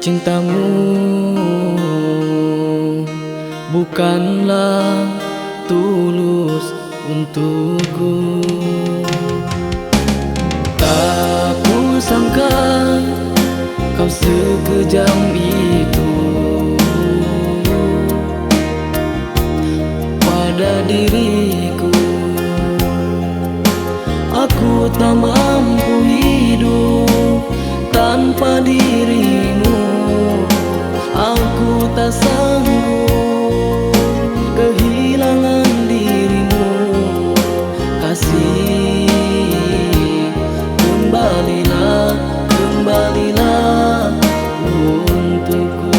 Cintamu bukanlah tulus untukku. Tak kusangka kau sekejam itu pada diriku. Aku tak mampu hidup tanpa dirimu. Aku tak sanggup kehilangan dirimu. Kasih, kembalilah, kembalilah untukku.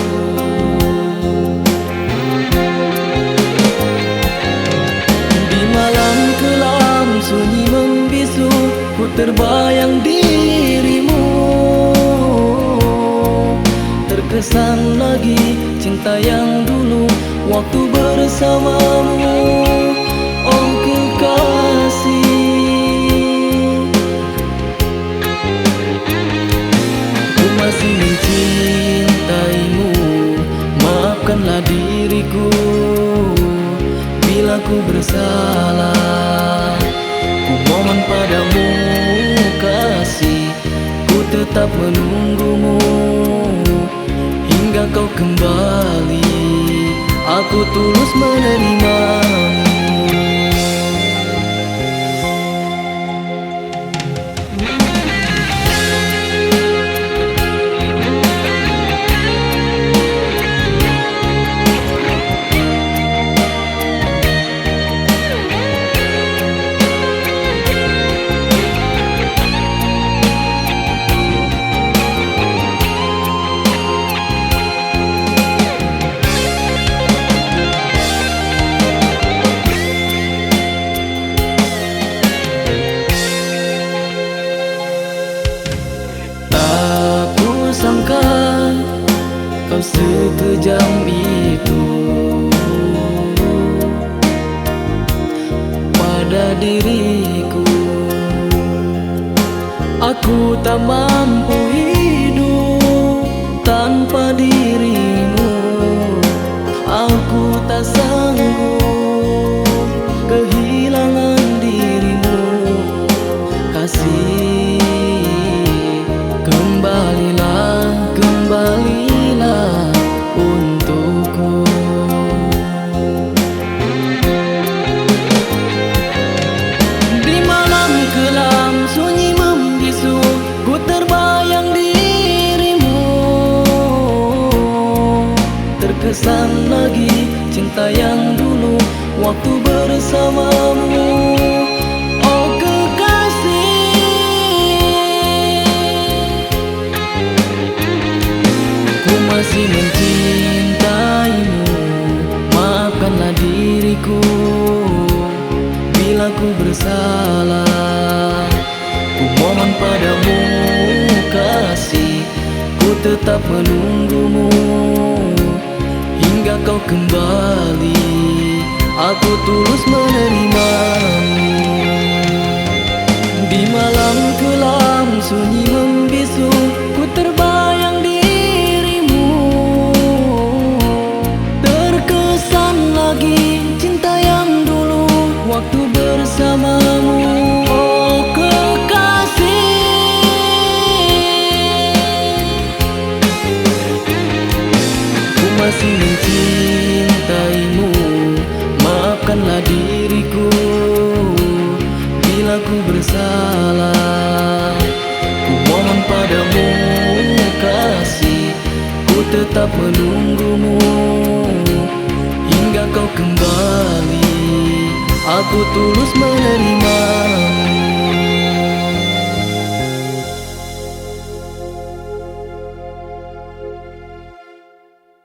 Di malam kelam sunyi membisu, ku terbayang dirimu. Terkesan lagi cinta yang dulu waktu bersamamu. Oh kekasih, ku masih mencintaimu. Maafkanlah diriku bila ku bersalah. Ku mohon padamu kasih, ku tetap menunggumu hingga kau kembali. Aku tulus menerimamu. Sangka kau sekejam itu pada diriku. Aku tak mampu hidup tanpa dirimu. Aku tak sanggup kehilangan dirimu. Kasih, kembalilah, kembalilah untukku. Di malam kelam sunyi membisu, ku terbayang dirimu. Terkesan lagi cinta yang dulu waktu bersamamu. Oh masih mencintaimu. Maafkanlah diriku bila ku bersalah. Ku mohon padamu kasih, ku tetap menunggumu hingga kau kembali. Aku tulus menerimamu. Di malam kelam sunyi membisu, ku terbayang cinta yang dulu waktu bersamamu. Oh kekasih, ku masih mencintaimu. Maafkanlah diriku bila ku bersalah. Ku mohon padamu kasih, ku tetap menunggumu hingga kau kembali. Aku tulus menerima.